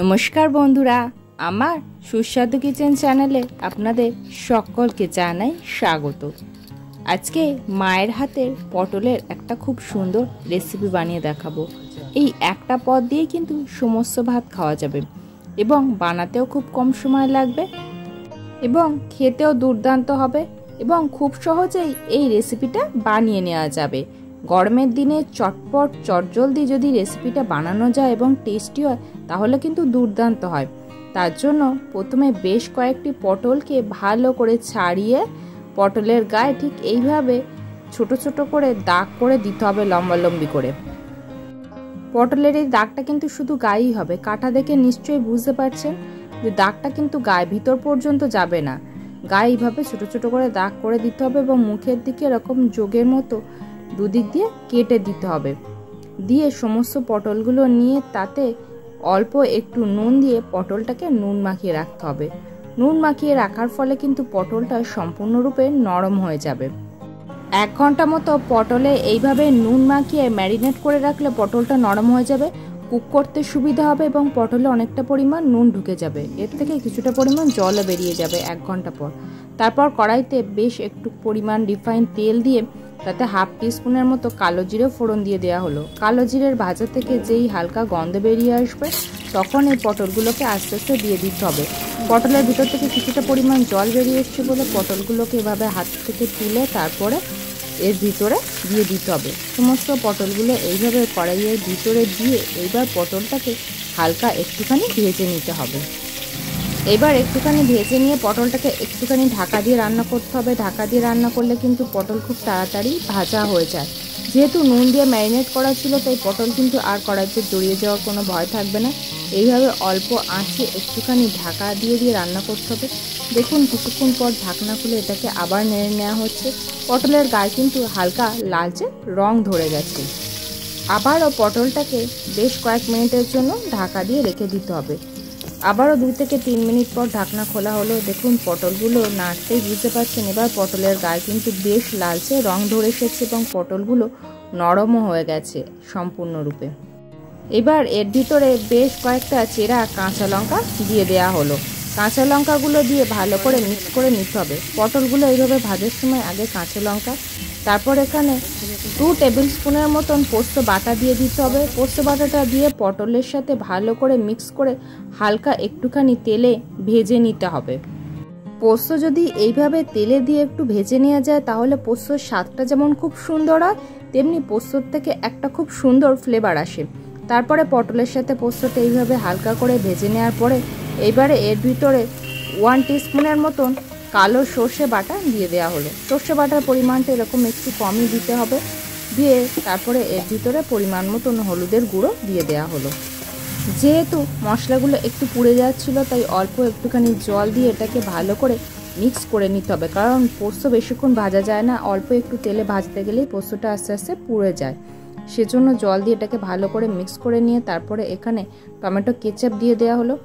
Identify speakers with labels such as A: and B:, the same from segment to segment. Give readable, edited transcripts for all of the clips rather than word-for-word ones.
A: নমস্কার বন্ধুরা, আমার সুস্বাদু কিচেন চ্যানেলে আপনাদের সকলকে জানাই স্বাগত। আজকে মায়ের হাতের পটলের একটা খুব সুন্দর রেসিপি বানিয়ে দেখাবো। এই একটা পদ দিয়ে কিন্তু সমস্ত ভাত খাওয়া যাবে এবং বানাতেও খুব কম সময় লাগবে এবং খেতেও দুর্দান্ত হবে এবং খুব সহজেই এই রেসিপিটা বানিয়ে নেওয়া যাবে। গরমের দিনে চটপট চটজলদি যদি রেসিপিটা বানানো যায় এবং টেস্টি হয় তাহলে কিন্তু দুর্দান্ত হয়। তার জন্য প্রথমে বেশ কয়েকটি পটলকে ভালো করে ছাড়িয়ে পটলের গায়ে ঠিক এইভাবে ছোট ছোট করে দাগ করে দিতে হবে, লম্বা লম্বি করে। পটলের এই দাগটা কিন্তু শুধু গায়েই হবে, কাটা দেখে নিশ্চয়ই বুঝতে পারছেন যে দাগটা কিন্তু গায়ে ভিতর পর্যন্ত যাবে না। গায়ে এইভাবে ছোট ছোট করে দাগ করে দিতে হবে এবং মুখের দিকে এরকম যোগের মতো দুদিক দিয়ে কেটে দিতে হবে। দিয়ে সমস্ত পটলগুলো নিয়ে তাতে অল্প একটু নুন দিয়ে পটলটাকে নুন মাখিয়ে রাখতে হবে। নুন মাখিয়ে রাখার ফলে কিন্তু পটলটা সম্পূর্ণরূপে নরম হয়ে যাবে। 1 ঘন্টা মতো পটলে এইভাবে নুন মাখিয়ে ম্যারিনেট করে রাখলে পটলটা নরম হয়ে যাবে, কুক করতে সুবিধা হবে এবং পটলে অনেকটা পরিমাণ নুন ঢুকে যাবে। এর থেকে কিছুটা পরিমাণ জলও বেরিয়ে যাবে 1 ঘন্টা পর। তারপর কড়াইতে বেশ একটু পরিমাণ রিফাইন তেল দিয়ে তাতে 1/2 টিস্পুনের মতো কালো জিরে ফোড়ন দিয়ে দেওয়া হলো। কালো জিরের ভাজা থেকে যেই হালকা গন্ধ বেরিয়ে আসবে তখন এই পটলগুলোকে আস্তে আস্তে দিয়ে দিতে হবে। পটলের ভিতর থেকে কিছুটা পরিমাণ জল বেরিয়ে এসছে বলে পটলগুলোকে এভাবে হাত থেকে তুলে তারপরে এর ভিতরে দিয়ে দিতে হবে। সমস্ত পটলগুলো এইভাবে কড়াইয়ের ভিতরে দিয়ে এইবার পটলটাকে হালকা একটুখানি ভেজে নিতে হবে। এবার একটুখানি ভেজে নিয়ে পটলটাকে একটুখানি ঢাকা দিয়ে রান্না করতে হবে। ঢাকা দিয়ে রান্না করলে কিন্তু পটল খুব তাড়াতাড়ি ভাজা হয়ে যায়। যেহেতু নুন দিয়ে ম্যারিনেট করা ছিল তাই পটল কিন্তু আর কড়াইতে জড়িয়ে যাওয়ার কোনো ভয় থাকবে না। এইভাবে অল্প আঁচে একটুখানি ঢাকা দিয়ে রান্না করতে হবে। দেখুন কিছুক্ষণ পর ঢাকনা খুলে এটাকে আবার নেড়ে নেওয়া হচ্ছে। পটলের গায়ে কিন্তু হালকা লালচে রং ধরে গেছে। আবারও পটলটাকে বেশ কয়েক মিনিটের জন্য ঢাকা দিয়ে রেখে দিতে হবে। আবারও 2 থেকে 3 মিনিট পর ঢাকনা খোলা হলো। দেখুন পটলগুলো নাড়তেই বুঝতে পারছেন এবার পটলের গায়ে কিন্তু বেশ লালচে রং ধরে এসেছে এবং পটলগুলো নরমও হয়ে গেছে সম্পূর্ণরূপে। এবার এর ভিতরে বেশ কয়েকটা চেরা কাঁচা লঙ্কা দিয়ে দেওয়া হলো। কাঁচা লঙ্কাগুলো দিয়ে ভালো করে মিক্স করে নিতে হবে। পটলগুলো এইভাবে ভাজার সময় আগে কাঁচা লঙ্কা, তারপর এখানে 2 টেবিল স্পুনের মতন পোস্ত বাটা দিয়ে দিতে হবে। পোস্ত বাটাটা দিয়ে পটলের সাথে ভালো করে মিক্স করে হালকা একটুখানি তেলে ভেজে নিতে হবে। পোস্ত যদি এইভাবে তেলে দিয়ে একটু ভেজে নেওয়া যায় তাহলে পোস্তর স্বাদটা যেমন খুব সুন্দর হয় তেমনি পোস্তর থেকে একটা খুব সুন্দর ফ্লেভার আসে। তারপরে পটলের সাথে পোস্তটা এইভাবে হালকা করে ভেজে নেওয়ার পরে এইবারে এর ভিতরে 1 টিস্পুনের মতন কালো সর্ষে বাটা দিয়ে দেওয়া হলো। সর্ষে বাটার পরিমাণটা এরকম একটু কমই দিতে হবে। দিয়ে তারপরে এর ভিতরে পরিমাণ মতন হলুদের গুঁড়ো দিয়ে দেওয়া হলো। যেহেতু মশলাগুলো একটু পুড়ে যাচ্ছিলো তাই অল্প একটুখানি জল দিয়ে এটাকে ভালো করে মিক্স করে নিতে হবে, কারণ পোস্ত বেশিক্ষণ ভাজা যায় না, অল্প একটু তেলে ভাজতে গেলেই পোস্তটা আস্তে আস্তে পুড়ে যায়। সেজন্য জল দিয়ে এটাকে ভালো করে মিক্স করে নিয়ে তারপরে এখানে টমেটো কেচাপ দিয়ে দেওয়া হলো।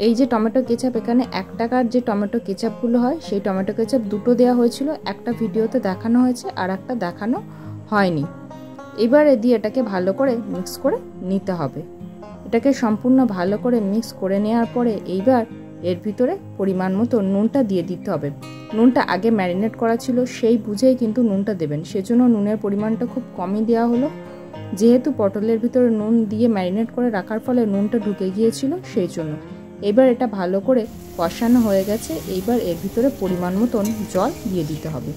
A: এই যে টমেটো কেচাপ, এখানে 1 টাকার যে টমেটো কেচাপগুলো হয় সেই টমেটো কেচাপ 2টো দেওয়া হয়েছিল। একটা ভিডিওতে দেখানো হয়েছে আর একটা দেখানো হয়নি। এবারে দিয়ে এটাকে ভালো করে মিক্স করে নিতে হবে। এটাকে সম্পূর্ণ ভালো করে মিক্স করে নেওয়ার পরে এইবার এর ভিতরে পরিমাণ মতো নুনটা দিয়ে দিতে হবে। নুনটা আগে ম্যারিনেট করা ছিল সেই বুঝেই কিন্তু নুনটা দেবেন, সেজন্য নুনের পরিমাণটা খুব কমই দেওয়া হলো। যেহেতু পটলের ভিতরে নুন দিয়ে ম্যারিনেট করে রাখার ফলে নুনটা ঢুকে গিয়েছিল সেই জন্য। এবার এটা ভালো করে কষানো হয়ে গেছে। এইবার এর ভিতরে পরিমাণ মতন জল দিয়ে দিতে হবে।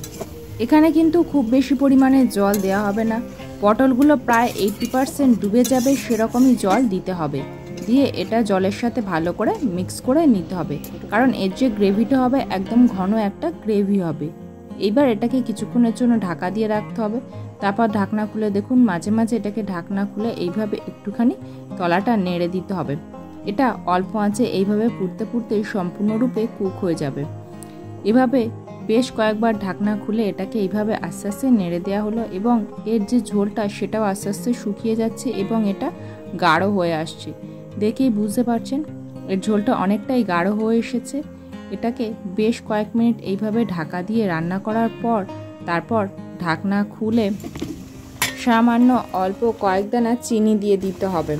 A: এখানে কিন্তু খুব বেশি পরিমাণে জল দেওয়া হবে না, পটলগুলো প্রায় 80% ডুবে যাবে সেরকমই জল দিতে হবে। দিয়ে এটা জলের সাথে ভালো করে মিক্স করে নিতে হবে, কারণ এর যে গ্রেভিটা হবে একদম ঘন একটা গ্রেভি হবে। এইবার এটাকে কিছুক্ষণের জন্য ঢাকা দিয়ে রাখতে হবে। তারপর ঢাকনা খুলে দেখুন মাঝে মাঝে এটাকে ঢাকনা খুলে এইভাবে একটুখানি তলাটা নেড়ে দিতে হবে। এটা অল্প আঁচে এইভাবে ফুটতে ফুটতেই সম্পূর্ণরূপে কুক হয়ে যাবে। এভাবে বেশ কয়েকবার ঢাকনা খুলে এটাকে এইভাবে আস্তে আস্তে নেড়ে দেওয়া হলো এবং এর যে ঝোলটা সেটাও আস্তে আস্তে শুকিয়ে যাচ্ছে এবং এটা গাঢ় হয়ে আসছে। দেখেই বুঝতে পারছেন এর ঝোলটা অনেকটাই গাঢ় হয়ে এসেছে। এটাকে বেশ কয়েক মিনিট এইভাবে ঢাকা দিয়ে রান্না করার পর তারপর ঢাকনা খুলে সামান্য অল্প কয়েক দানা চিনি দিয়ে দিতে হবে।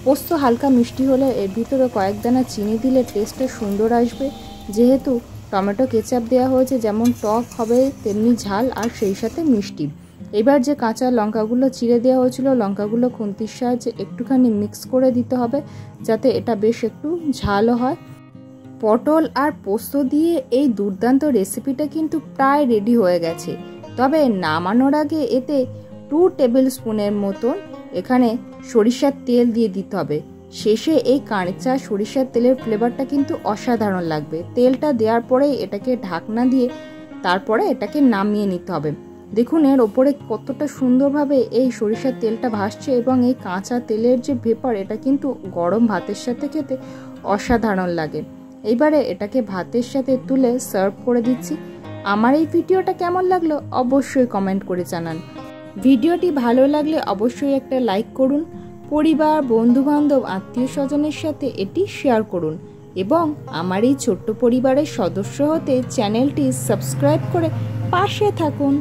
A: পোস্ত হালকা মিষ্টি হলে এর ভিতরে কয়েক দানা চিনি দিলে টেস্টটা সুন্দর আসবে। যেহেতু টমেটো কেচাপ দেওয়া হয়েছে, যেমন টক হবে তেমনি ঝাল আর সেই সাথে মিষ্টি। এবার যে কাঁচা লঙ্কাগুলো চিড়ে দেওয়া হয়েছিল, লঙ্কাগুলো খুন্তির সাহায্যে একটুখানি মিক্স করে দিতে হবে যাতে এটা বেশ একটু ঝালও হয়। পটল আর পোস্ত দিয়ে এই দুর্দান্ত রেসিপিটা কিন্তু প্রায় রেডি হয়ে গেছে। তবে নামানোর আগে এতে 2 টেবিল স্পুনের মতন এখানে সরিষার তেল দিয়ে দিতে হবে। শেষে এই কাঁচা সরিষার তেলের ফ্লেভারটা কিন্তু অসাধারণ লাগবে। তেলটা দেওয়ার পরেই এটাকে ঢাকনা দিয়ে তারপরে এটাকে নামিয়ে নিতে হবে। দেখুন এর ওপরে কতটা সুন্দরভাবে এই সরিষার তেলটা ভাসছে এবং এই কাঁচা তেলের যে ভেপার, এটা কিন্তু গরম ভাতের সাথে খেতে অসাধারণ লাগে। এইবারে এটাকে ভাতের সাথে তুলে সার্ভ করে দিচ্ছি। আমার এই ভিডিওটা কেমন লাগলো অবশ্যই কমেন্ট করে জানান। ভিডিওটি ভালো লাগলে অবশ্যই একটা লাইক করুন। পরিবার, বন্ধুবান্ধব, আত্মীয় স্বজনের সাথে এটি শেয়ার করুন এবং আমার এই ছোট্ট পরিবারের সদস্য হতে চ্যানেলটি সাবস্ক্রাইব করে পাশে থাকুন।